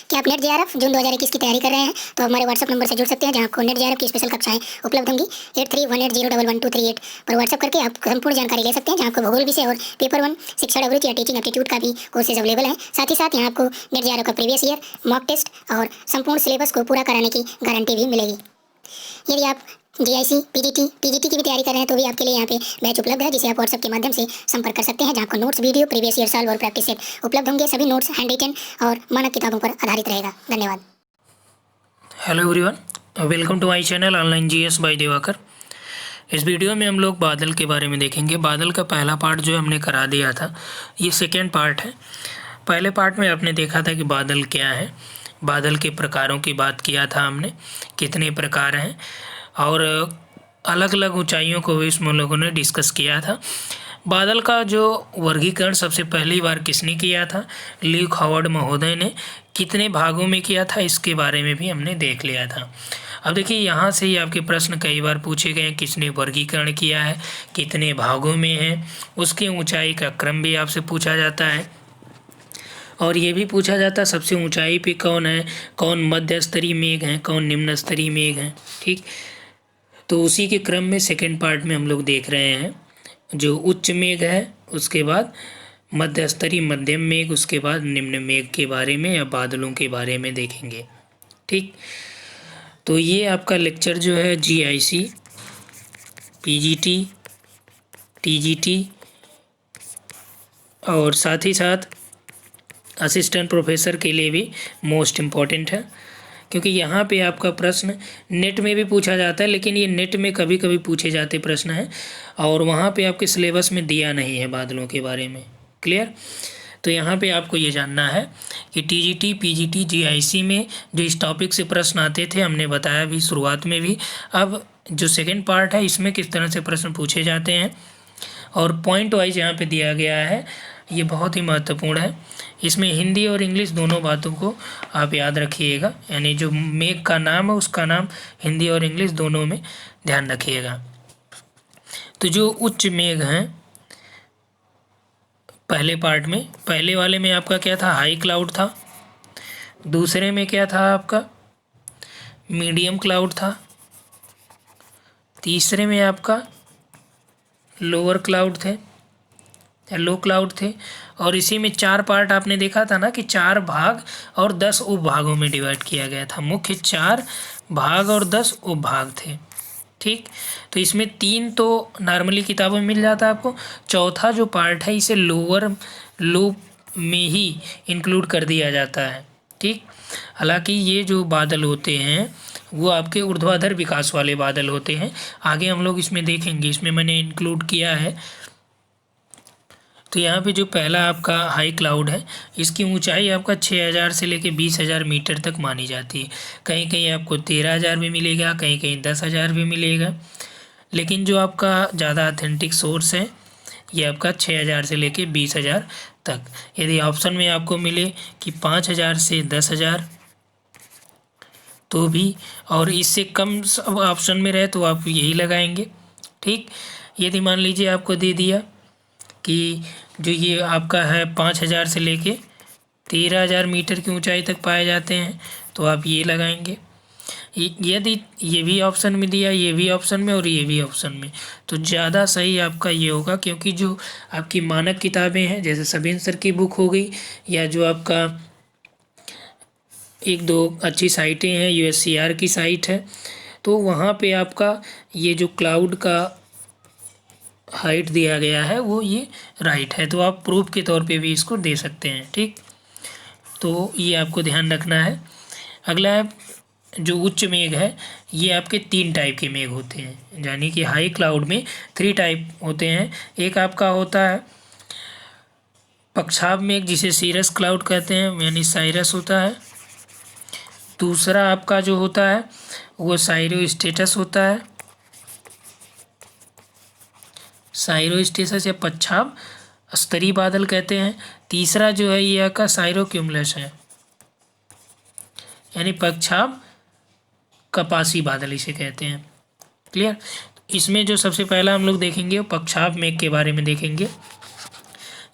क्या आप net JRF जून 2021 की तैयारी कर रहे हैं तो हमारे व्हाट्सअप नंबर से जुड़ सकते हैं, जहां आपको नेट जेआरएफ की स्पेशल कक्षाएं उपलब्ध होंगी। 8318011238 पर व्हाट्सअप करके आप संपूर्ण जानकारी ले सकते हैं, जहां आपको भूगोल विषय और पेपर 1 शिक्षा अभिरुचि या टीचिंग एप्टीट्यूड का भी कोर्सेज अवेलेबल है। साथ ही साथ यहाँ आपको नेट जेआरएफ का प्रीवियस ईयर मॉक टेस्ट और संपूर्ण सिलेबस को पूरा कराने की गारंटी भी मिलेगी। यदि आप जीआईसी, पीजीटी की भी तैयारी कर रहे हैं तो भी आपके लिए यहाँ पे बैच उपलब्ध है, जिसे आप व्हाट्सएप के माध्यम से संपर्क कर सकते हैं, जहाँ आपको notes, video, previous year solve और प्रैक्टिस सेट उपलब्ध होंगे। सभी नोट्स हैंड रिटन और मानक किताबों पर आधारित रहेगा। धन्यवाद। Hello everyone, welcome to my channel online GS by Diwakar. इस वीडियो में हम लोग बादल के बारे में देखेंगे। बादल का पहला पार्ट जो हमने करा दिया था, ये सेकेंड पार्ट है। पहले पार्ट में आपने देखा था कि बादल क्या है, बादल के प्रकारों की बात किया था हमने, कितने प्रकार हैं और अलग अलग ऊंचाइयों को भी इसमें लोगों ने डिस्कस किया था। बादल का जो वर्गीकरण सबसे पहली बार किसने किया था, ल्यूक हावर्ड महोदय ने। कितने भागों में किया था इसके बारे में भी हमने देख लिया था। अब देखिए, यहाँ से ही आपके प्रश्न कई बार पूछे गए, किसने वर्गीकरण किया है, कितने भागों में है, उसकी ऊंचाई का क्रम भी आपसे पूछा जाता है और ये भी पूछा जाता है सबसे ऊंचाई पे कौन है, कौन मध्य स्तरीय मेघ हैं, कौन निम्न स्तरीय मेघ हैं। ठीक, तो उसी के क्रम में सेकेंड पार्ट में हम लोग देख रहे हैं जो उच्च मेघ है, उसके बाद मध्य स्तरीय मध्यम मेघ, उसके बाद निम्न मेघ के बारे में या बादलों के बारे में देखेंगे। ठीक, तो ये आपका लेक्चर जो है जीआईसी, पीजीटी, टीजीटी और साथ ही साथ असिस्टेंट प्रोफेसर के लिए भी मोस्ट इम्पॉर्टेंट है, क्योंकि यहाँ पे आपका प्रश्न नेट में भी पूछा जाता है, लेकिन ये नेट में कभी कभी पूछे जाते प्रश्न हैं और वहाँ पे आपके सिलेबस में दिया नहीं है बादलों के बारे में। क्लियर? तो यहाँ पे आपको ये जानना है कि टीजीटी, पीजीटी, जीआईसी में जो इस टॉपिक से प्रश्न आते थे, हमने बताया भी शुरुआत में भी। अब जो सेकेंड पार्ट है, इसमें किस तरह से प्रश्न पूछे जाते हैं और पॉइंट वाइज यहाँ पे दिया गया है, ये बहुत ही महत्वपूर्ण है। इसमें हिंदी और इंग्लिश दोनों बातों को आप याद रखिएगा, यानी जो मेघ का नाम है उसका नाम हिंदी और इंग्लिश दोनों में ध्यान रखिएगा। तो जो उच्च मेघ हैं, पहले पार्ट में, पहले वाले में आपका क्या था, हाई क्लाउड था। दूसरे में क्या था आपका, मीडियम क्लाउड था। तीसरे में आपका लोअर क्लाउड थे, लो क्लाउड थे। और इसी में 4 पार्ट आपने देखा था ना कि 4 भाग और 10 उपभागों में डिवाइड किया गया था। मुख्य 4 भाग और 10 उपभाग थे। ठीक, तो इसमें 3 तो नॉर्मली किताबों में मिल जाता है आपको, चौथा जो पार्ट है इसे लोअर लो में ही इंक्लूड कर दिया जाता है। ठीक, हालांकि ये जो बादल होते हैं वो आपके ऊर्ध्वाधर विकास वाले बादल होते हैं, आगे हम लोग इसमें देखेंगे, इसमें मैंने इंक्लूड किया है। तो यहाँ पे जो पहला आपका हाई क्लाउड है, इसकी ऊंचाई आपका 6000 से लेके 20,000 मीटर तक मानी जाती है। कहीं कहीं आपको 13,000 भी मिलेगा, कहीं कहीं 10,000 भी मिलेगा, लेकिन जो आपका ज़्यादा ऑथेंटिक सोर्स है ये आपका 6000 से लेके 20,000 तक। यदि ऑप्शन में आपको मिले कि 5,000 से 10,000 तो भी, और इससे कम ऑप्शन में रहे तो आप यही लगाएंगे। ठीक, यदि मान लीजिए आपको दे दिया कि जो ये आपका है 5,000 से लेके 13,000 मीटर की ऊंचाई तक पाए जाते हैं तो आप ये लगाएंगे। यदि ये भी ऑप्शन में दिया, ये भी ऑप्शन में और ये भी ऑप्शन में, तो ज़्यादा सही आपका ये होगा, क्योंकि जो आपकी मानक किताबें हैं जैसे सबिन सर की बुक हो गई या जो आपका 1-2 अच्छी साइटें हैं, यूएससीआर की साइट है, तो वहाँ पे आपका ये जो क्लाउड का हाइट दिया गया है वो ये राइट है, तो आप प्रूफ के तौर पे भी इसको दे सकते हैं। ठीक, तो ये आपको ध्यान रखना है। अगला है जो उच्च मेघ है, ये आपके 3 टाइप के मेघ होते हैं, यानी कि हाई क्लाउड में 3 टाइप होते हैं। एक आपका होता है पक्षाभ मेघ, जिसे सीरस क्लाउड कहते हैं, यानी साइरस होता है। दूसरा आपका जो होता है वो साइरोस्टेटस होता है, साइरोस्टेटस या पक्षाभ स्तरीय बादल कहते हैं। तीसरा जो है ये आपका साइरोक्यूमुलस है, यानी पक्षाभ कपासी बादल इसे कहते हैं। क्लियर? इसमें जो सबसे पहला हम लोग देखेंगे वो पक्षाभ मेघ के बारे में देखेंगे।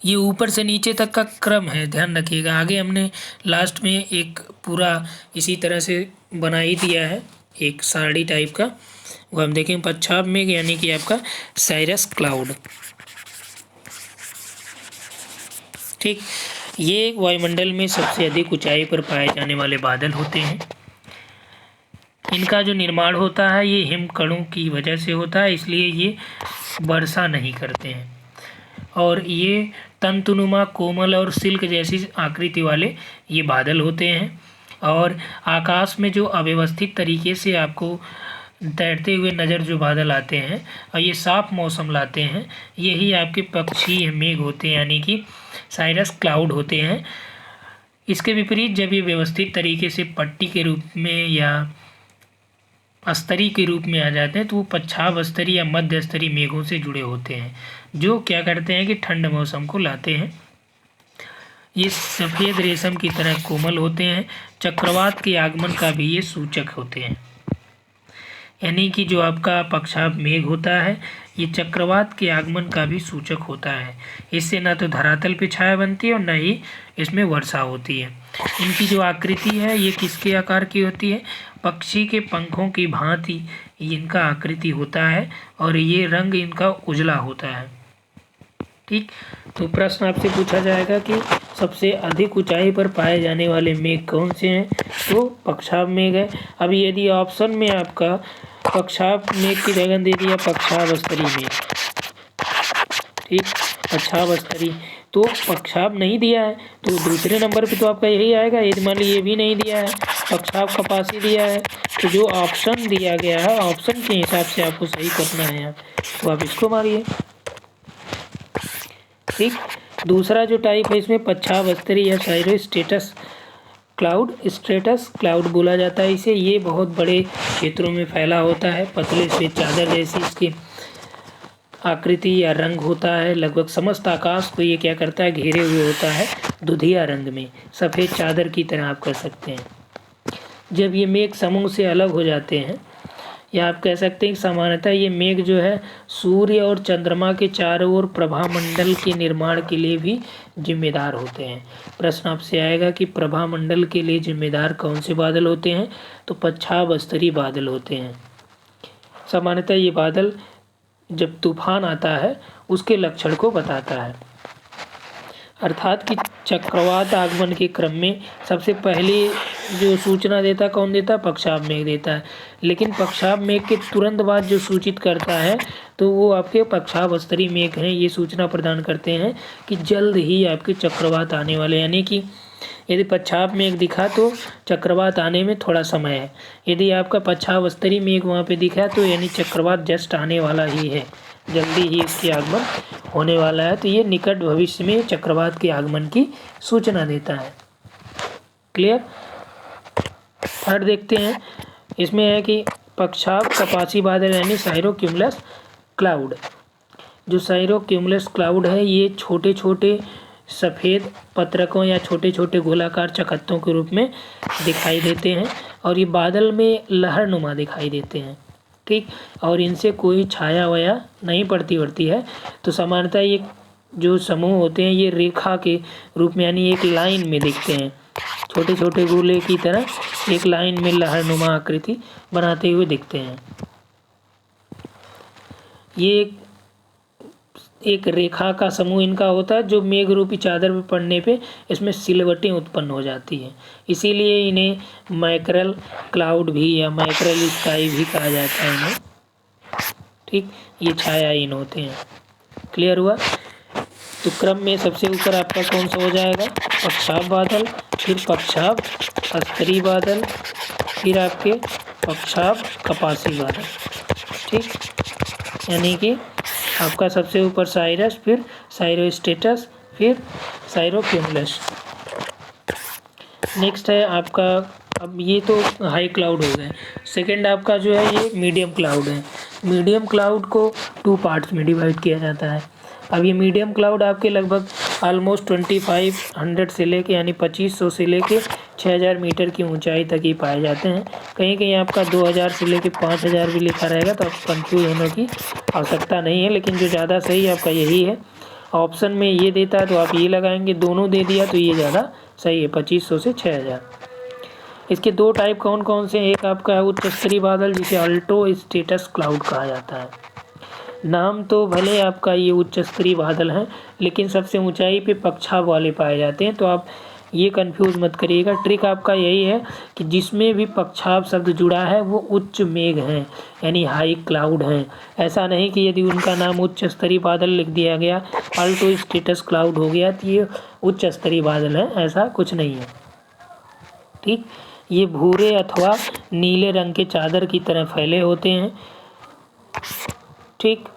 ये ऊपर से नीचे तक का क्रम है, ध्यान रखिएगा। आगे हमने लास्ट में एक पूरा इसी तरह से बना ही दिया है, एक साड़ी टाइप का, वो हम देखें पच्छाब मेघ यानी कि आपका साइरस क्लाउड। ठीक, ये वायुमंडल में सबसे अधिक ऊंचाई पर पाए जाने वाले बादल होते हैं। इनका जो निर्माण होता है ये हिमकणों की वजह से होता है, इसलिए ये वर्षा नहीं करते हैं। और ये तंतुनुमा, कोमल और सिल्क जैसी आकृति वाले ये बादल होते हैं। और आकाश में जो अव्यवस्थित तरीके से आपको तैरते हुए नज़र जो बादल आते हैं और ये साफ मौसम लाते हैं, यही आपके पक्षी मेघ होते हैं, यानी कि साइरस क्लाउड होते हैं। इसके विपरीत जब ये व्यवस्थित तरीके से पट्टी के रूप में या स्तरीय के रूप में आ जाते हैं तो वो पच्छाब स्तरीय या मध्य स्तरीय मेघों से जुड़े होते हैं, जो क्या करते हैं कि ठंड मौसम को लाते हैं। ये सफ़ेद रेशम की तरह कोमल होते हैं। चक्रवात के आगमन का भी ये सूचक होते हैं, यानी कि जो आपका पक्षाब मेघ होता है ये चक्रवात के आगमन का भी सूचक होता है। इससे न तो धरातल पे छाया बनती है और न ही इसमें वर्षा होती है। इनकी जो आकृति है ये किसके आकार की होती है? पक्षी के पंखों की भांति इनका आकृति होता है और ये रंग इनका उजला होता है। ठीक, तो प्रश्न आपसे पूछा जाएगा कि सबसे अधिक ऊंचाई पर पाए जाने वाले मेघ कौन से हैं? तो पक्षाब मेघ है। अभी यदि ऑप्शन में आपका पक्षाब मेघ की जगह दे दिया पक्षाब स्तरीय मेघ, ठीक, पक्षाब स्तरीय, तो पक्षाब नहीं दिया है तो दूसरे नंबर पे तो आपका यही आएगा। यदि मान लीजिए ये भी नहीं दिया है, पक्षाब कपासी दिया है, तो जो ऑप्शन दिया गया है ऑप्शन के हिसाब से आपको सही करना है यहाँ, तो आप इसको मारिए। ठीक, दूसरा जो टाइप है इसमें पच्छाब स्तरीय या साइरोस्ट्रेटस क्लाउड बोला जाता है इसे। ये बहुत बड़े क्षेत्रों में फैला होता है, पतले से चादर जैसी इसकी आकृति या रंग होता है। लगभग समस्त आकाश को ये क्या करता है, घेरे हुए होता है दुधिया रंग में, सफ़ेद चादर की तरह आप कह सकते हैं। जब ये मेघ समूह से अलग हो जाते हैं, या आप कह सकते हैं कि सामान्यतः ये मेघ जो है सूर्य और चंद्रमा के चारों ओर प्रभामंडल के निर्माण के लिए भी जिम्मेदार होते हैं। प्रश्न आपसे आएगा कि प्रभामंडल के लिए जिम्मेदार कौन से बादल होते हैं? तो पच्छाब स्तरीय बादल होते हैं। सामान्यतः ये बादल जब तूफान आता है उसके लक्षण को बताता है, अर्थात कि चक्रवात आगमन के क्रम में सबसे पहले जो सूचना देता कौन देता? पक्षाब मेघ देता है। लेकिन पक्षाब मेघ के तुरंत बाद जो सूचित करता है तो वो आपके पक्षाब स्तरीय मेघ हैं। ये सूचना प्रदान करते हैं कि जल्द ही आपके चक्रवात आने वाले, यानी कि यदि पच्छाब मेघ दिखा तो चक्रवात आने में थोड़ा समय है। यदि आपका पच्छाब स्तरीय मेघ वहाँ पे दिखा तो यानी चक्रवात जस्ट आने वाला ही है, जल्दी ही इसके आगमन होने वाला है। तो ये निकट भविष्य में चक्रवात के आगमन की सूचना देता है। क्लियर? थर्ड देखते हैं, इसमें है कि पक्षाब कपासी बादल यानी साइरोक्यूमुलस क्लाउड। जो साइरोक्यूमुलस क्लाउड है ये छोटे छोटे सफ़ेद पत्रकों या छोटे छोटे गोलाकार चकत्तों के रूप में दिखाई देते हैं और ये बादल में लहरनुमा दिखाई देते हैं। ठीक, और इनसे कोई छाया वया नहीं पड़ती है। तो सामान्यतः ये जो समूह होते हैं ये रेखा के रूप में यानी एक लाइन में दिखते हैं, छोटे छोटे गोले की तरह एक लाइन में लहरनुमा आकृति बनाते हुए दिखते हैं। ये एक रेखा का समूह इनका होता है जो मेघ रूपी चादर पर पड़ने पे इसमें सिलवटें उत्पन्न हो जाती हैं, इसीलिए इन्हें मैकरल क्लाउड भी या मैकरल स्काई भी कहा जाता है इन्हें। ठीक, ये छायाहीन होते हैं। क्लियर हुआ? तो क्रम में सबसे ऊपर आपका कौन सा हो जाएगा? पक्षाब बादल, फिर पक्षाब स्तरीय बादल, फिर आपके पक्षाब कपासी बादल। ठीक, यानी कि आपका सबसे ऊपर साइरस, फिर साइरोस्ट्रेटस, फिर साइरोक्यूमुलस। नेक्स्ट है आपका, अब ये तो हाई क्लाउड हो गए। सेकंड आपका जो है ये मीडियम क्लाउड है। मीडियम क्लाउड को 2 पार्ट्स में डिवाइड किया जाता है। अब ये मीडियम क्लाउड आपके लगभग ऑलमोस्ट 2500 से लेके यानी 2500 से लेके 6000 मीटर की ऊंचाई तक ही पाए जाते हैं। कहीं कहीं आपका 2000 से लेके 5000 भी लिखा रहेगा तो आप कंफ्यूज होने की आवश्यकता नहीं है, लेकिन जो ज़्यादा सही आपका यही है। ऑप्शन में ये देता है तो आप ये लगाएंगे, दोनों दे दिया तो ये ज़्यादा सही है, 2500 से 6000। इसके दो टाइप कौन कौन से हैं? एक आपका है उच्च स्तरीय बादल जिसे अल्टो स्टेटस क्लाउड कहा जाता है। नाम तो भले आपका ये उच्च स्तरीय बादल है, लेकिन सबसे ऊंचाई पे पक्षाभ वाले पाए जाते हैं, तो आप ये कंफ्यूज मत करिएगा। ट्रिक आपका यही है कि जिसमें भी पक्षाभ शब्द जुड़ा है वो उच्च मेघ हैं, यानी हाई क्लाउड हैं। ऐसा नहीं कि यदि उनका नाम उच्च स्तरीय बादल लिख दिया गया, अल्टो स्टेटस क्लाउड हो गया तो ये उच्च स्तरीय बादल है, ऐसा कुछ नहीं है। ठीक, ये भूरे अथवा नीले रंग के चादर की तरह फैले होते हैं। ठीक,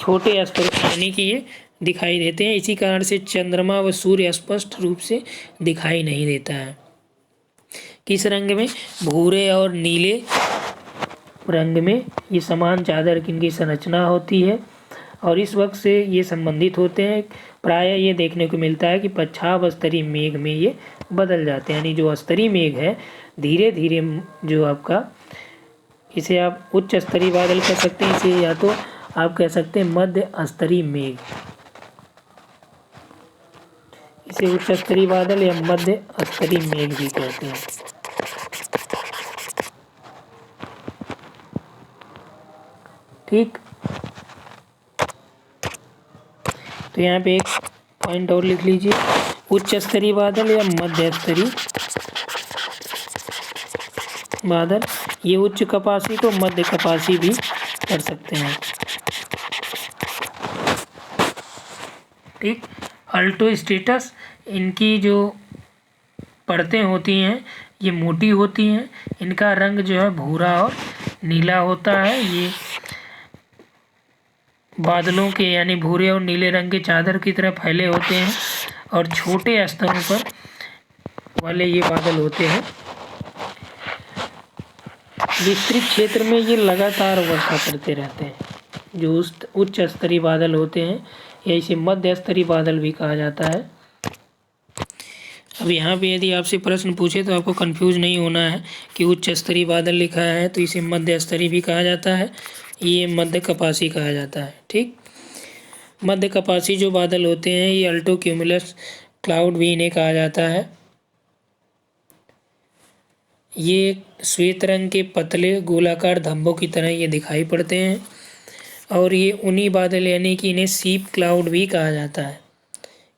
छोटे स्तर यानी कि ये दिखाई देते हैं, इसी कारण से चंद्रमा व सूर्य स्पष्ट रूप से दिखाई नहीं देता है। किस रंग में? भूरे और नीले रंग में ये समान चादर की इनकी संरचना होती है और इस वक्त से ये संबंधित होते हैं। प्रायः ये देखने को मिलता है कि पच्छाभ स्तरीय मेघ में ये बदल जाते हैं, यानी जो स्तरीय मेघ है धीरे धीरे जो आपका, इसे आप उच्च स्तरीय बादल कह सकते हैं, इसे या तो आप कह सकते हैं मध्य स्तरीय मेघ, इसे उच्च स्तरीय बादल या मध्य स्तरीय मेघ भी कहते हैं। ठीक, तो यहाँ पे एक पॉइंट और लिख लीजिए, उच्च स्तरीय बादल या मध्य स्तरीय बादल। ये उच्च कपासी को मध्य कपासी भी कर सकते हैं। ठीक, अल्टो स्टेटस, इनकी जो परतें होती हैं ये मोटी होती हैं, इनका रंग जो है भूरा और नीला होता है। ये बादलों के यानी भूरे और नीले रंग के चादर की तरह फैले होते हैं और छोटे स्तरों पर वाले ये बादल होते हैं। विस्तृत क्षेत्र में ये लगातार वर्षा करते रहते हैं। जो उच्च स्तरीय बादल होते हैं या इसे मध्य स्तरीय बादल भी कहा जाता है। अब यहाँ पे यदि आपसे प्रश्न पूछे तो आपको कंफ्यूज नहीं होना है कि उच्च स्तरीय बादल लिखा है तो इसे मध्य स्तरीय भी कहा जाता है, ये मध्य कपासी कहा जाता है। ठीक, मध्य कपासी जो बादल होते हैं ये अल्टो क्यूमुलस क्लाउड भी इन्हें कहा जाता है। ये श्वेत रंग के पतले गोलाकार धब्बों की तरह ये दिखाई पड़ते हैं और ये ऊनी बादल यानी कि इन्हें सीप क्लाउड भी कहा जाता है।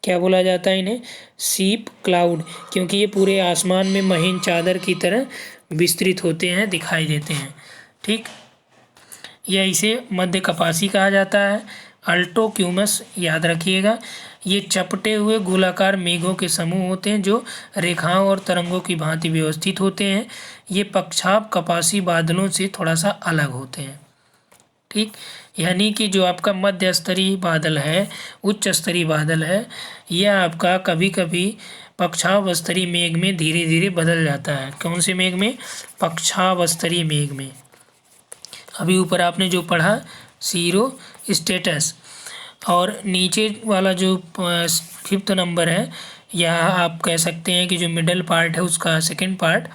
क्या बोला जाता है इन्हें? सीप क्लाउड, क्योंकि ये पूरे आसमान में महीन चादर की तरह विस्तृत होते हैं, दिखाई देते हैं। ठीक, या इसे मध्य कपासी कहा जाता है। अल्टो क्यूमस याद रखिएगा, ये चपटे हुए गोलाकार मेघों के समूह होते हैं जो रेखाओं और तरंगों की भांति व्यवस्थित होते हैं। ये पक्षाभ कपासी बादलों से थोड़ा सा अलग होते हैं। ठीक, यानी कि जो आपका मध्य स्तरीय बादल है, उच्च स्तरीय बादल है, यह आपका कभी कभी पक्षाभ स्तरीय मेघ में धीरे धीरे बदल जाता है। कौन से मेघ में? पक्षाभ स्तरीय मेघ में। अभी ऊपर आपने जो पढ़ा सीरो स्टेटस, और नीचे वाला जो 5th नंबर है, या आप कह सकते हैं कि जो मिडल पार्ट है उसका second part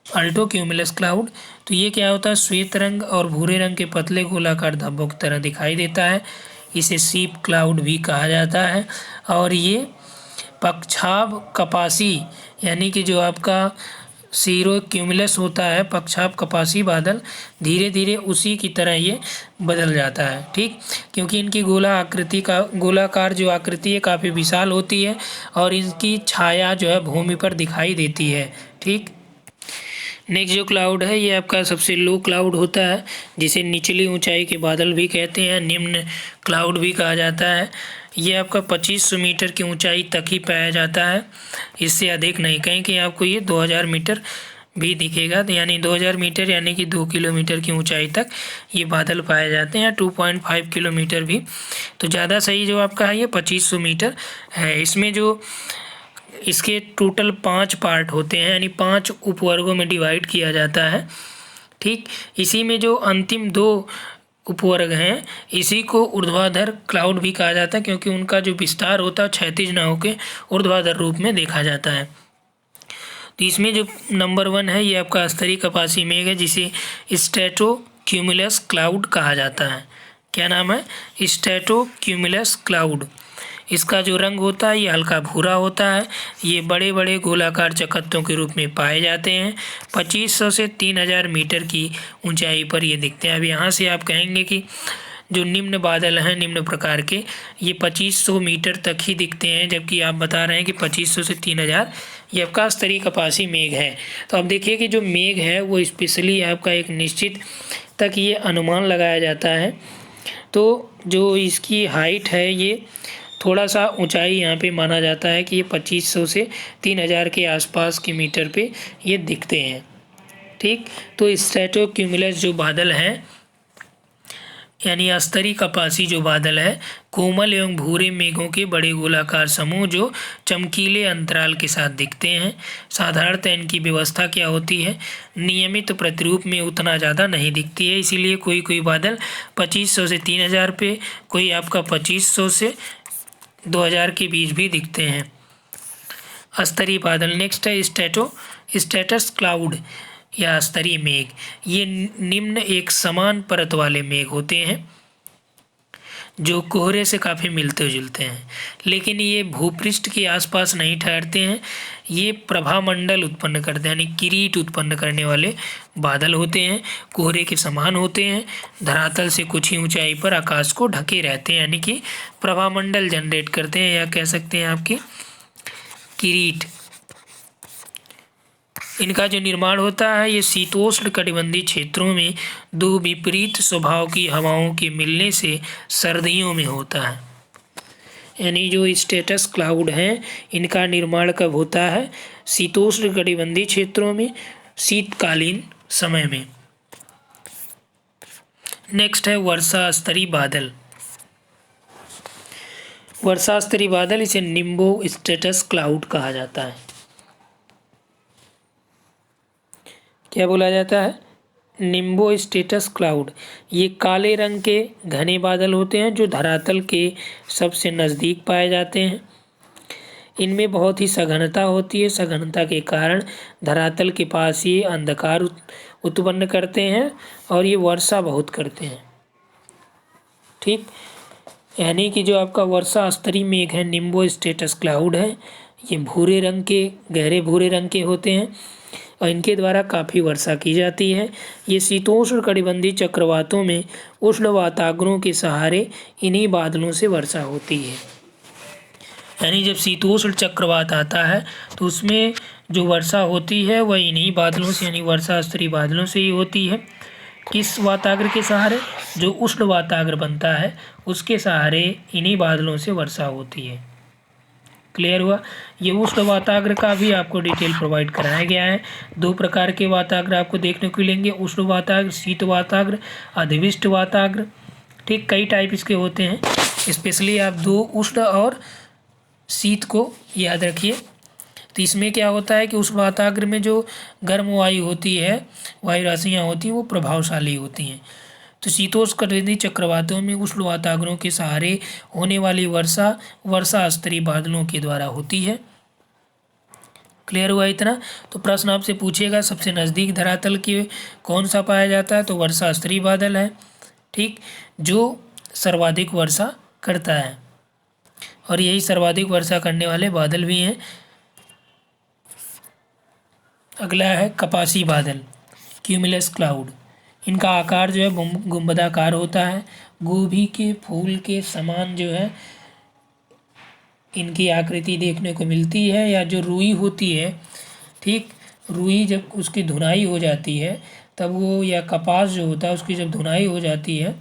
Alto cumulus cloud, तो ये क्या होता है? श्वेत रंग और भूरे रंग के पतले गोलाकार धब्बों की तरह दिखाई देता है, इसे सीप क्लाउड भी कहा जाता है। और ये पक्षाभ कपासी यानी कि जो आपका सीरो क्यूमुलस होता है, पक्षाभ कपासी बादल, धीरे धीरे उसी की तरह ये बदल जाता है। ठीक, क्योंकि इनकी गोलाकार जो आकृति है काफ़ी विशाल होती है और इनकी छाया जो है भूमि पर दिखाई देती है। ठीक, नेक्स्ट जो क्लाउड है ये आपका सबसे लो क्लाउड होता है, जिसे निचली ऊंचाई के बादल भी कहते हैं, निम्न क्लाउड भी कहा जाता है। ये आपका 2500 मीटर की ऊंचाई तक ही पाया जाता है, इससे अधिक नहीं। कहीं कहीं आपको ये 2000 मीटर भी दिखेगा, तो यानी 2000 मीटर यानी कि 2 किलोमीटर की ऊंचाई तक ये बादल पाए जाते हैं, 2.5 किलोमीटर भी। तो ज़्यादा सही जो आपका है ये 2500 मीटर है। इसमें जो इसके टोटल 5 पार्ट होते हैं, यानी 5 उपवर्गों में डिवाइड किया जाता है। ठीक, इसी में जो अंतिम 2 उपवर्ग हैं इसी को ऊर्ध्वाधर क्लाउड भी कहा जाता है, क्योंकि उनका जो विस्तार होता है क्षैतिज ना होकर ऊर्ध्वाधर रूप में देखा जाता है। तो इसमें जो नंबर 1 है ये आपका स्तरीय कपासी मेघ है, जिसे स्ट्रेटो क्यूमुलस क्लाउड कहा जाता है। क्या नाम है? स्ट्रेटोक्यूमुलस क्लाउड। इसका जो रंग होता है ये हल्का भूरा होता है। ये बड़े बड़े गोलाकार चकत्तों के रूप में पाए जाते हैं। 2500 से 3000 मीटर की ऊंचाई पर ये दिखते हैं। अब यहाँ से आप कहेंगे कि जो निम्न बादल हैं निम्न प्रकार के, ये 2500 मीटर तक ही दिखते हैं, जबकि आप बता रहे हैं कि 2500 से 3000 ये आपका स्तरीय कपासी मेघ है। तो अब देखिए कि जो मेघ है वो स्पेशली आपका एक निश्चित तक ये अनुमान लगाया जाता है। तो जो इसकी हाइट है ये थोड़ा सा ऊंचाई यहाँ पे माना जाता है कि ये 2500 से 3000 के आसपास के मीटर पे ये दिखते हैं। ठीक, तो स्ट्रेटोक्यूमुलस जो बादल हैं यानी अस्तरी कपासी जो बादल है, कोमल एवं भूरे मेघों के बड़े गोलाकार समूह जो चमकीले अंतराल के साथ दिखते हैं। साधारणतः इनकी व्यवस्था क्या होती है? नियमित प्रतिरूप में उतना ज़्यादा नहीं दिखती है, इसीलिए कोई कोई बादल 2500 से 3000 पे, कोई आपका 2500 से 2000 के बीच भी दिखते हैं अस्तरी बादल। नेक्स्ट है स्टेटस क्लाउड या स्तरीय मेघ। ये निम्न एक समान परत वाले मेघ होते हैं जो कोहरे से काफ़ी मिलते जुलते हैं, लेकिन ये भूपृष्ठ के आसपास नहीं ठहरते हैं। ये प्रभामंडल उत्पन्न करते हैं, यानी किरीट उत्पन्न करने वाले बादल होते हैं। कोहरे के समान होते हैं, धरातल से कुछ ही ऊंचाई पर आकाश को ढके रहते हैं, यानी कि प्रभामंडल जनरेट करते हैं, या कह सकते हैं आपकी किरीट। इनका जो निर्माण होता है ये शीतोष्ण कटिबंधीय क्षेत्रों में दो विपरीत स्वभाव की हवाओं के मिलने से सर्दियों में होता है। यानी जो स्टेटस क्लाउड हैं इनका निर्माण कब होता है? शीतोष्ण कटिबंधीय क्षेत्रों में शीतकालीन समय में। नेक्स्ट है वर्षा स्तरीय बादल। वर्षा स्तरीय बादल इसे निम्बो स्टेटस क्लाउड कहा जाता है। क्या बोला जाता है? Nimbo status cloud. ये काले रंग के घने बादल होते हैं जो धरातल के सबसे नज़दीक पाए जाते हैं। इनमें बहुत ही सघनता होती है, सघनता के कारण धरातल के पास ये अंधकार उत्पन्न करते हैं और ये वर्षा बहुत करते हैं। ठीक, यानी कि जो आपका वर्षा स्तरीय मेघ है, निम्बो स्टेटस क्लाउड है, ये भूरे रंग के, गहरे भूरे रंग के होते हैं और इनके द्वारा काफ़ी वर्षा की जाती है। ये शीतोष्ण कटिबंधीय चक्रवातों में उष्ण वाताग्रों के सहारे इन्हीं बादलों से वर्षा होती है। यानी जब शीतोष्ण चक्रवात आता है तो उसमें जो वर्षा होती है वह इन्हीं बादलों से, यानी वर्षा स्तरीय बादलों से ही होती है। किस वाताग्र के सहारे? जो उष्ण वाताग्र बनता है उसके सहारे इन्हीं बादलों से वर्षा होती है। क्लियर हुआ? ये उष्ण वाताग्र का भी आपको डिटेल प्रोवाइड कराया गया है। दो प्रकार के वाताग्र आपको देखने को मिलेंगे, उष्ण वाताग्र, शीत वाताग्र, अधिविष्ट वाताग्र। ठीक, कई टाइप इसके होते हैं। स्पेशली आप दो उष्ण और शीत को याद रखिए। तो इसमें क्या होता है कि उष्ण वाताग्र में जो गर्म वायु होती है, वायु राशियाँ होती हैं, वो प्रभावशाली होती हैं। तो शीतोष्ण कटिबंधीय चक्रवातों में उष्ण वाताग्रों के सहारे होने वाली वर्षा स्तरीय बादलों के द्वारा होती है। क्लियर हुआ इतना? तो प्रश्न आपसे पूछेगा सबसे नज़दीक धरातल के कौन सा पाया जाता है, तो वर्षा स्तरीय बादल है। ठीक, जो सर्वाधिक वर्षा करता है और यही सर्वाधिक वर्षा करने वाले बादल भी हैं। अगला है कपासी बादल, क्यूमुलस क्लाउड। इनका आकार जो है गुंबदाकार होता है, गोभी के फूल के समान जो है इनकी आकृति देखने को मिलती है। या जो रुई होती है, ठीक, रुई जब उसकी धुनाई हो जाती है तब वो, या कपास जो होता है उसकी जब धुनाई हो जाती है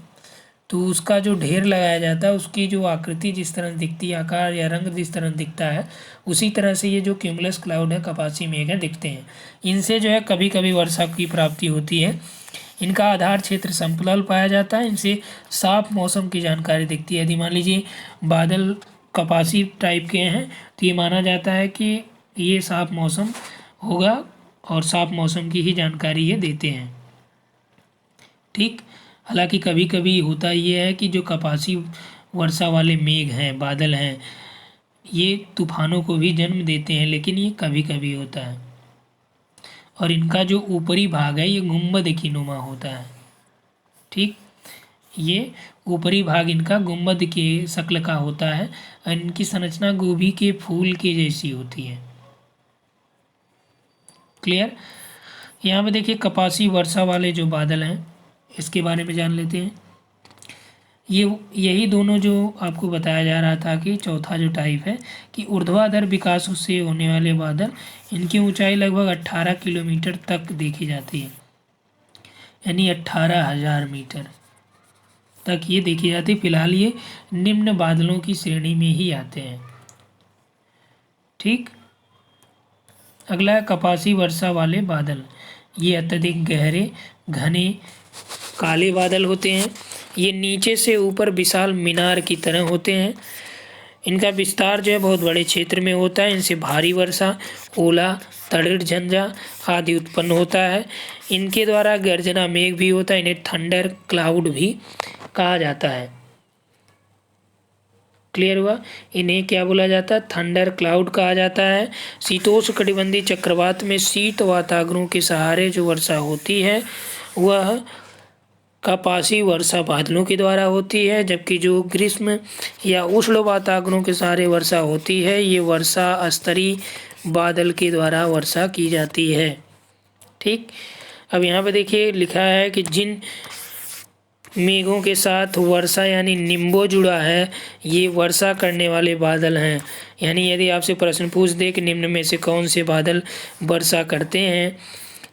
तो उसका जो ढेर लगाया जाता है, उसकी जो आकृति जिस तरह दिखती है, आकार या रंग जिस तरह दिखता है, उसी तरह से ये जो क्यूमुलस क्लाउड है, कपासी मेघ है, दिखते हैं। इनसे जो है कभी कभी वर्षा की प्राप्ति होती है। इनका आधार क्षेत्र समतल पाया जाता है। इनसे साफ मौसम की जानकारी दिखती है। यदि मान लीजिए बादल कपासी टाइप के हैं तो ये माना जाता है कि ये साफ मौसम होगा और साफ मौसम की ही जानकारी ये देते हैं। ठीक, हालांकि कभी कभी होता ये है कि जो कपासी वर्षा वाले मेघ हैं, बादल हैं, ये तूफानों को भी जन्म देते हैं, लेकिन ये कभी कभी होता है। और इनका जो ऊपरी भाग है ये गुंबद की नुमा होता है। ठीक, ये ऊपरी भाग इनका गुंबद के शक्ल का होता है और इनकी संरचना गोभी के फूल के जैसी होती है। क्लियर। यहाँ पे देखिए कपासी वर्षा वाले जो बादल हैं इसके बारे में जान लेते हैं। यही दोनों जो आपको बताया जा रहा था कि चौथा जो टाइप है कि ऊर्ध्वाधर विकास से होने वाले बादल, इनकी ऊंचाई लगभग 18 किलोमीटर तक देखी जाती है, यानी 18,000 मीटर तक ये देखी जाती है। फिलहाल ये निम्न बादलों की श्रेणी में ही आते हैं। ठीक। अगला है कपासी वर्षा वाले बादल। ये अत्यधिक गहरे घने काले बादल होते हैं। ये नीचे से ऊपर विशाल मीनार की तरह होते हैं। इनका विस्तार जो है बहुत बड़े क्षेत्र में होता है। इनसे भारी वर्षा, ओला, तड़िड़, झंझा आदि उत्पन्न होता है। इनके द्वारा गर्जना मेघ भी होता है। इन्हें थंडर क्लाउड भी कहा जाता है। क्लियर हुआ। इन्हें क्या बोला जाता है? थंडर क्लाउड कहा जाता है। शीतोष्णकटिबंधीय चक्रवात में शीत वातावरणों के सहारे जो वर्षा होती है वह कपासी वर्षा बादलों के द्वारा होती है, जबकि जो ग्रीष्म या उष्ण वातावरणों के सहारे वर्षा होती है ये वर्षा स्तरीय बादल के द्वारा वर्षा की जाती है। ठीक। अब यहाँ पे देखिए लिखा है कि जिन मेघों के साथ वर्षा यानी निम्बो जुड़ा है ये वर्षा करने वाले बादल हैं। यानी यदि आपसे प्रश्न पूछ दे कि निम्न में से कौन से बादल वर्षा करते हैं,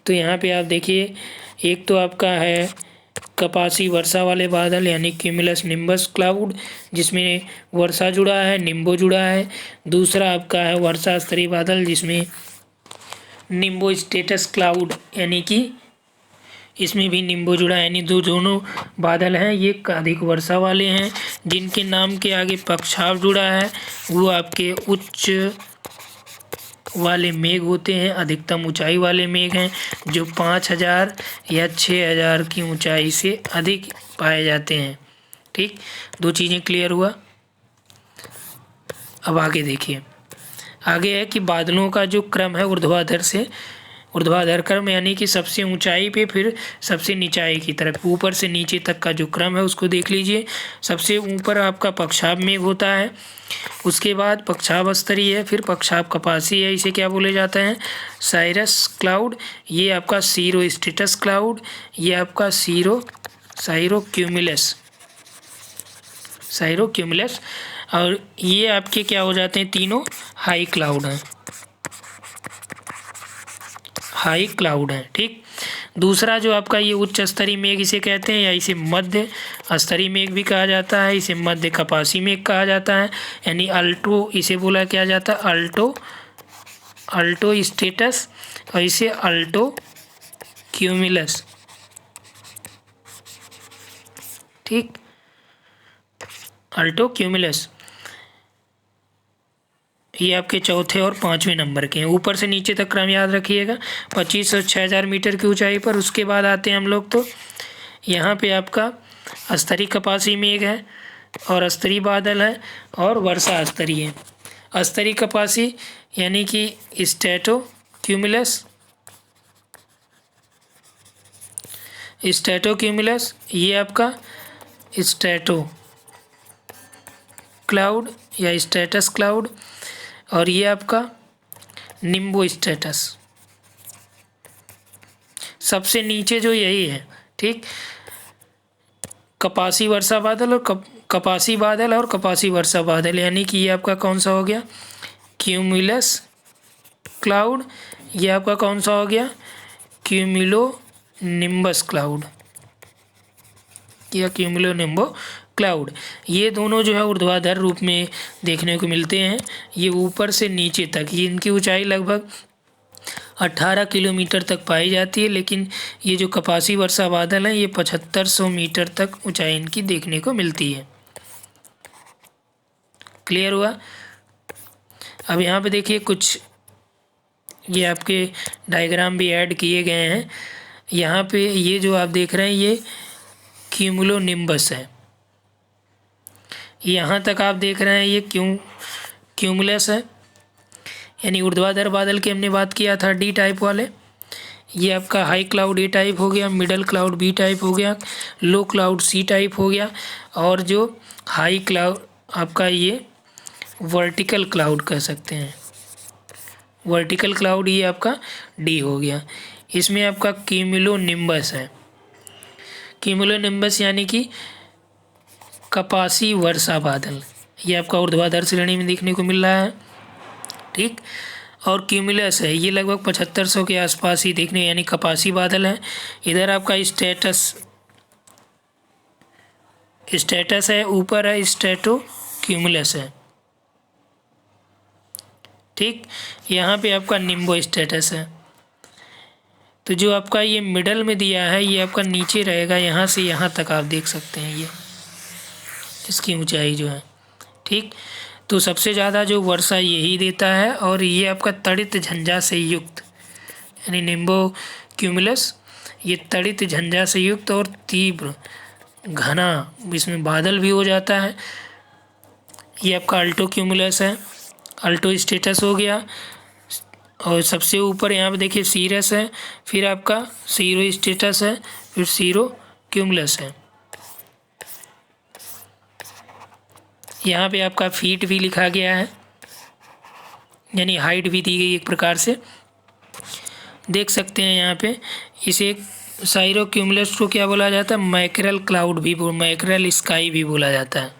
तो यहाँ पे आप देखिए, एक तो आपका है कपासी वर्षा वाले बादल यानी क्यूमुलस निम्बस क्लाउड, जिसमें वर्षा जुड़ा है, निम्बो जुड़ा है। दूसरा आपका है वर्षा स्तरीय बादल जिसमें निम्बो स्टेटस क्लाउड यानी कि इसमें भी निम्बो जुड़ा है। यानी दोनों बादल हैं ये अधिक वर्षा वाले हैं। जिनके नाम के आगे पक्षाव जुड़ा है वो आपके उच्च वाले मेघ होते हैं, अधिकतम ऊंचाई वाले मेघ हैं जो 5,000 या 6,000 की ऊंचाई से अधिक पाए जाते हैं। ठीक। दो चीज़ें क्लियर हुआ। अब आगे देखिए, आगे है कि बादलों का जो क्रम है ऊर्ध्वाधर क्रम, यानी कि सबसे ऊंचाई पे फिर सबसे निचाई की तरफ, ऊपर से नीचे तक का जो क्रम है उसको देख लीजिए। सबसे ऊपर आपका पक्षाभ मेघ होता है, उसके बाद पक्षाभ स्तरीय है, फिर पक्षाभ कपासी है। इसे क्या बोले जाते हैं? Cyrus cloud. ये आपका सीरो स्टेटस क्लाउड, ये आपका साइरो क्यूमुलस, और ये आपके क्या हो जाते हैं? तीनों हाई क्लाउड हैं। ठीक। दूसरा जो आपका ये उच्च स्तरीय मेघ इसे कहते हैं, या इसे मध्य स्तरीय मेघ भी कहा जाता है, इसे मध्य कपासी मेघ कहा जाता है। यानी अल्टो इसे बोला क्या जाता है? अल्टो स्टेटस, और इसे अल्टो क्यूमुलस। ठीक। अल्टो क्यूमुलस ये आपके चौथे और पाँचवें नंबर के हैं। ऊपर से नीचे तक क्रम याद रखिएगा, 25 और 6,000 मीटर की ऊंचाई पर। उसके बाद आते हैं हम लोग, तो यहाँ पे आपका स्तरीय कपासी मेघ है और स्तरीय बादल है और वर्षा स्तरीय है। स्तरीय कपासी यानी कि स्ट्रेटो क्यूमुलस, ये आपका स्ट्रेटो क्लाउड या स्टेटस क्लाउड, और ये आपका निम्बो स्टेटस। सबसे नीचे जो यही है। ठीक। कपासी वर्षा बादल और कपासी वर्षा बादल, यानी कि ये आपका कौन सा हो गया? Cumulus cloud. ये आपका कौन सा हो गया? क्यूमुलो निम्बस क्लाउड या क्यूमुलो निम्बो क्लाउड। ये दोनों जो है ऊर्ध्वाधर रूप में देखने को मिलते हैं। ये ऊपर से नीचे तक, ये इनकी ऊंचाई लगभग 18 किलोमीटर तक पाई जाती है, लेकिन ये जो कपासी वर्षा बादल हैं ये 7500 मीटर तक ऊंचाई इनकी देखने को मिलती है। क्लियर हुआ। अब यहाँ पे देखिए कुछ ये आपके डायग्राम भी ऐड किए गए हैं। यहाँ पे ये जो आप देख रहे हैं ये क्यूमुलो निम्बस है। यहाँ तक आप देख रहे हैं ये क्यूमुलस है, यानी ऊर्ध्वाधर बादल की हमने बात किया था डी टाइप वाले। ये आपका हाई क्लाउड ए टाइप हो गया, मिडल क्लाउड बी टाइप हो गया, लो क्लाउड सी टाइप हो गया, और जो हाई क्लाउड आपका ये वर्टिकल क्लाउड कह सकते हैं, वर्टिकल क्लाउड ये आपका डी हो गया। इसमें आपका क्यूमुलोनिम्बस है। क्यूमुलोनिम्बस यानी कि कपासी वर्षा बादल, ये आपका ऊर्ध्वाधर श्रेणी में देखने को मिल रहा है। ठीक, और क्यूमुलस है, ये लगभग 7500 के आसपास ही देखने, यानी कपासी बादल है। इधर आपका स्टेटस है, ऊपर है स्ट्रेटो क्यूमुलस है। ठीक, यहाँ पे आपका निम्बो स्टेटस है। तो जो आपका ये मिडल में दिया है ये आपका नीचे रहेगा, यहाँ से यहाँ तक आप देख सकते हैं ये इसकी ऊंचाई जो है। ठीक, तो सबसे ज़्यादा जो वर्षा यही देता है, और ये आपका तड़ित झंझा से युक्त, यानी निम्बो क्यूमुलस ये तड़ित झंझा से युक्त और तीव्र घना इसमें बादल भी हो जाता है। ये आपका अल्टो क्यूमुलस है, अल्टो स्टेटस हो गया। और सबसे ऊपर यहाँ पे देखिए सीरस है, फिर आपका सीरो स्टेटस है, फिर सीरो क्यूमुलस है। यहाँ पे आपका फीट भी लिखा गया है, यानी हाइट भी दी गई एक प्रकार से, देख सकते हैं यहाँ पे। इसे साइरो क्यूमुलस को क्या बोला जाता है, मैकरल क्लाउड भी, मैकरल स्काई भी बोला जाता है।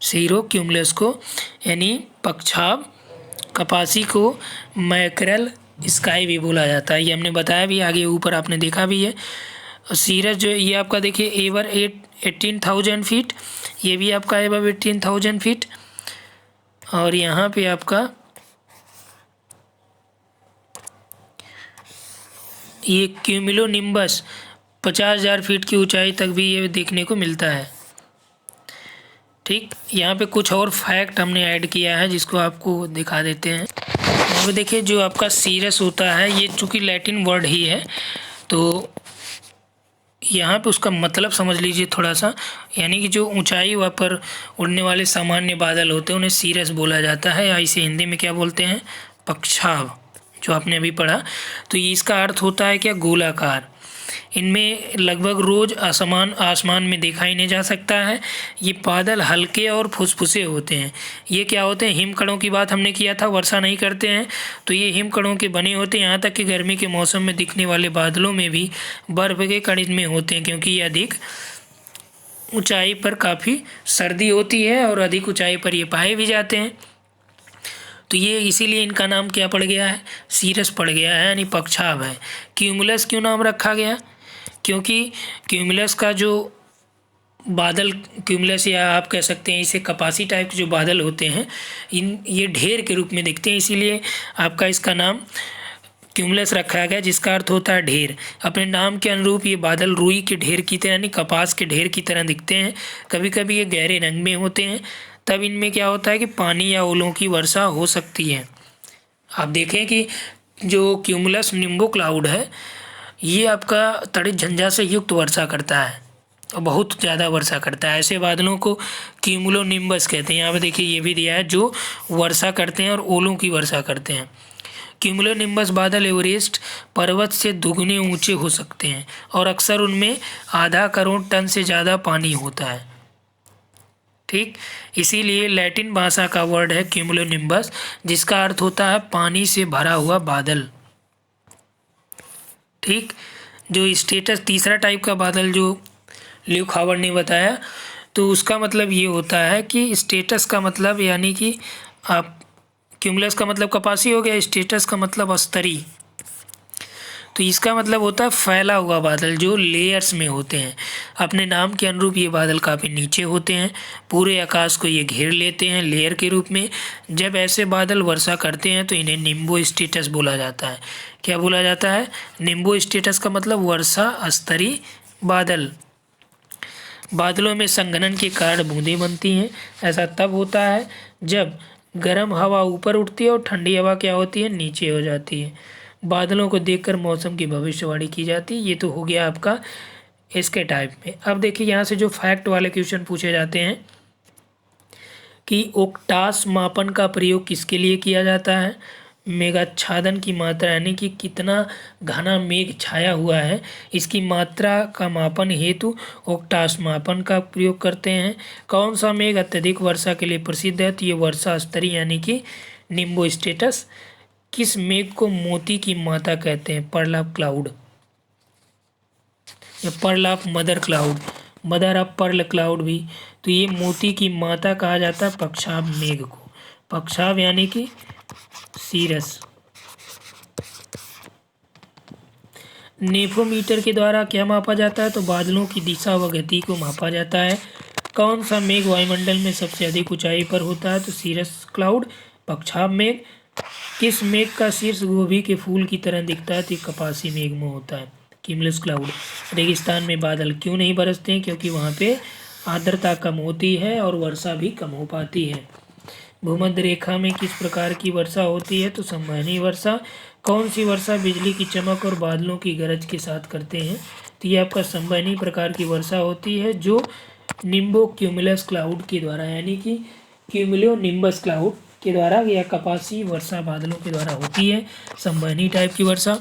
सीरो क्यूमुलस को यानी पक्षाभ कपासी को मैकरल स्काई भी बोला जाता है, ये हमने बताया भी, आगे ऊपर आपने देखा भी है। सीरस जो ये आपका देखिए एवर 18,000 फीट, ये भी आपका एवर 18,000 फीट। और यहाँ पे आपका ये क्यूमुलोनिम्बस 50,000 फीट की ऊंचाई तक भी ये देखने को मिलता है। ठीक, यहाँ पे कुछ और फैक्ट हमने ऐड किया है जिसको आपको दिखा देते हैं। यहाँ पे देखिए जो आपका सीरस होता है ये चूँकि लैटिन वर्ड ही है, तो यहाँ पे उसका मतलब समझ लीजिए थोड़ा सा, यानी कि जो ऊंचाई वहाँ पर उड़ने वाले सामान्य बादल होते हैं उन्हें सीरस बोला जाता है, या इसे हिंदी में क्या बोलते हैं, पक्षाभ, जो आपने अभी पढ़ा। तो ये इसका अर्थ होता है क्या, गोलाकार। इनमें लगभग रोज आसमान में देखा ही नहीं जा सकता है। ये बादल हल्के और फुसफुसे होते हैं। ये क्या होते हैं, हिमकणों की बात हमने किया था, वर्षा नहीं करते हैं, तो ये हिमकणों के बने होते हैं। यहाँ तक कि गर्मी के मौसम में दिखने वाले बादलों में भी बर्फ़ के कण में होते हैं, क्योंकि ये अधिक ऊंचाई पर काफ़ी सर्दी होती है और अधिक ऊंचाई पर ये पाए भी जाते हैं। तो ये इसीलिए इनका नाम क्या पड़ गया है, सीरस पड़ गया है, यानी पक्षाभ है। क्यूमुलस क्यों नाम रखा गया, क्योंकि क्यूमुलस का जो बादल, क्यूमुलस या आप कह सकते हैं इसे कपासी टाइप के जो बादल होते हैं, ये ढेर के रूप में दिखते हैं, इसीलिए आपका इसका नाम क्यूमुलस रखा गया, जिसका अर्थ होता है ढेर। अपने नाम के अनुरूप ये बादल रुई के ढेर की तरह, यानी कपास के ढेर की तरह दिखते हैं। कभी कभी ये गहरे रंग में होते हैं, तब इनमें क्या होता है कि पानी या ओलों की वर्षा हो सकती है। आप देखें कि जो क्यूमुलस निम्बो क्लाउड है ये आपका तड़ित झंझा से युक्त वर्षा करता है और बहुत ज़्यादा वर्षा करता है। ऐसे बादलों को क्यूमुलोनिम्बस कहते हैं। यहाँ पे देखिए ये भी दिया है, जो वर्षा करते हैं और ओलों की वर्षा करते हैं। क्यूमुलोनिम्बस बादल एवरेस्ट पर्वत से दुगने ऊंचे हो सकते हैं और अक्सर उनमें आधा करोड़ टन से ज़्यादा पानी होता है। ठीक, इसीलिए लैटिन भाषा का वर्ड है क्यूमुलोनिम्बस, जिसका अर्थ होता है पानी से भरा हुआ बादल। ठीक, जो स्टेटस तीसरा टाइप का बादल जो ल्यूक हावर्ड ने बताया, तो उसका मतलब ये होता है कि स्टेटस का मतलब, यानी कि आप क्यूमुलस का मतलब कपासी हो गया, स्टेटस का मतलब स्तरी, तो इसका मतलब होता है फैला हुआ बादल जो लेयर्स में होते हैं। अपने नाम के अनुरूप ये बादल काफ़ी नीचे होते हैं, पूरे आकाश को ये घेर लेते हैं लेयर के रूप में। जब ऐसे बादल वर्षा करते हैं तो इन्हें निम्बो स्टेटस बोला जाता है। क्या बोला जाता है, निम्बो स्टेटस का मतलब वर्षा स्तरीय बादल। बादलों में संघनन के कारण बूंदें बनती हैं। ऐसा तब होता है जब गर्म हवा ऊपर उठती है और ठंडी हवा क्या होती है, नीचे हो जाती है। बादलों को देखकर मौसम की भविष्यवाणी की जाती है। ये तो हो गया आपका इसके टाइप में। अब देखिए यहाँ से जो फैक्ट वाले क्वेश्चन पूछे जाते हैं कि ओक्टास मापन का प्रयोग किसके लिए किया जाता है। मेघाच्छादन की मात्रा यानी कि कितना घना मेघ छाया हुआ है, इसकी मात्रा का मापन हेतु ओक्टास मापन का प्रयोग करते हैं। कौन सा मेघ अत्यधिक वर्षा के लिए प्रसिद्ध है? तो ये वर्षा स्तरीय यानी कि निम्बो स्टेटस। किस मेघ को मोती की माता कहते हैं? पर्ल ऑफ क्लाउड या pearl of mother cloud, mother of pearl cloud भी। तो ये मोती की माता कहा जाता है पक्षाभ मेघ को। पक्षाभ यानी कि सीरस। नेफोमीटर के द्वारा क्या मापा जाता है? तो बादलों की दिशा व गति को मापा जाता है। कौन सा मेघ वायुमंडल में सबसे अधिक ऊंचाई पर होता है? तो सीरस क्लाउड, पक्षाभ मेघ। किस मेघ का शीर्ष गोभी के फूल की तरह दिखता है? तो कपासी मेघ में होता है, किमुलस क्लाउड। रेगिस्तान में बादल क्यों नहीं बरसते हैं? क्योंकि वहाँ पे आर्द्रता कम होती है और वर्षा भी कम हो पाती है। भूमध्य रेखा में किस प्रकार की वर्षा होती है? तो संवहनी वर्षा। कौन सी वर्षा बिजली की चमक और बादलों की गरज के साथ करते हैं? तो ये आपका संवहनी प्रकार की वर्षा होती है जो निम्बो क्यूमुलस क्लाउड के द्वारा यानी कि क्यूमुलो निम्बस क्लाउड के द्वारा या कपासी वर्षा बादलों के द्वारा होती है, संवहनी टाइप की वर्षा।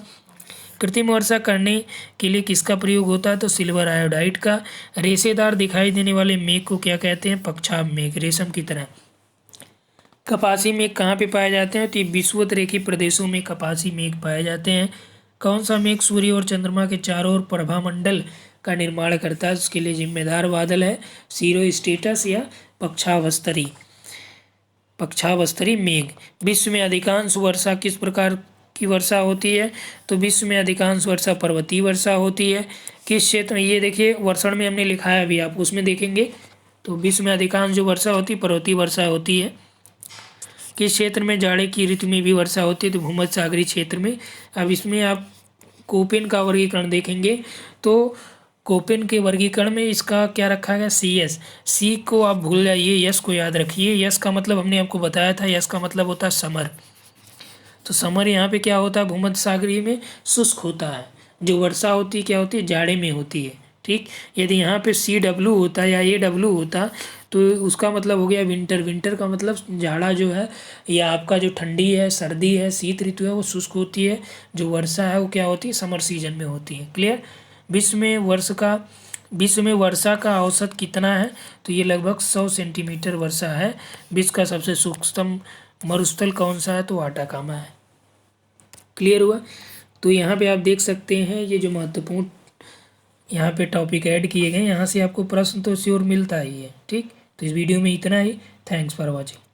कृत्रिम वर्षा करने के लिए किसका प्रयोग होता है? तो सिल्वर आयोडाइड का। रेशेदार दिखाई देने वाले मेघ को क्या कहते हैं? पक्षाभ मेघ, रेशम की तरह। कपासी मेघ कहाँ पे पाए जाते हैं? तो ये विषुवत रेखीय प्रदेशों में कपासी मेघ पाए जाते हैं। कौन सा मेघ सूर्य और चंद्रमा के चारों ओर प्रभामंडल का निर्माण करता है? उसके लिए जिम्मेदार बादल है सीरो स्टेटस या पक्षावस्तरी, पक्षावस्तरी मेघ। विश्व में अधिकांश वर्षा किस प्रकार की वर्षा होती है? तो विश्व में अधिकांश वर्षा पर्वतीय वर्षा होती है। किस क्षेत्र में? ये देखिए वर्षण में हमने लिखा है, अभी आप उसमें देखेंगे। तो विश्व में अधिकांश जो वर्षा होती है पर्वतीय वर्षा होती है। किस क्षेत्र में जाड़े की ऋतु में भी वर्षा होती है? तो भूमध्य सागरीय क्षेत्र में। अब इसमें आप कोपेन का वर्गीकरण देखेंगे तो कोपेन के वर्गीकरण में इसका क्या रखा गया? CS। सी को आप भूल जाइए, यस को याद रखिए। यस का मतलब हमने आपको बताया था, यस का मतलब होता है समर। तो समर यहाँ पे क्या होता है? भूमध्य सागरीय में शुष्क होता है। जो वर्षा होती है क्या होती है? जाड़े में होती है। ठीक, यदि यहाँ पे CW होता या AW होता तो उसका मतलब हो गया विंटर। विंटर का मतलब जाड़ा जो है या आपका जो ठंडी है, सर्दी है, शीत ऋतु है वो शुष्क होती है। जो वर्षा है वो क्या होती है? समर सीजन में होती है। क्लियर? विश्व में वर्षा का औसत कितना है? तो ये लगभग 100 सेंटीमीटर वर्षा है। विश्व का सबसे सूक्ष्म मरुस्थल कौन सा है? तो आटाकामा है। क्लियर हुआ? तो यहाँ पे आप देख सकते हैं ये जो महत्वपूर्ण यहाँ पे टॉपिक ऐड किए गए, यहाँ से आपको प्रश्न तो श्योर मिलता ही है। ठीक, तो इस वीडियो में इतना ही। Thanks for watching.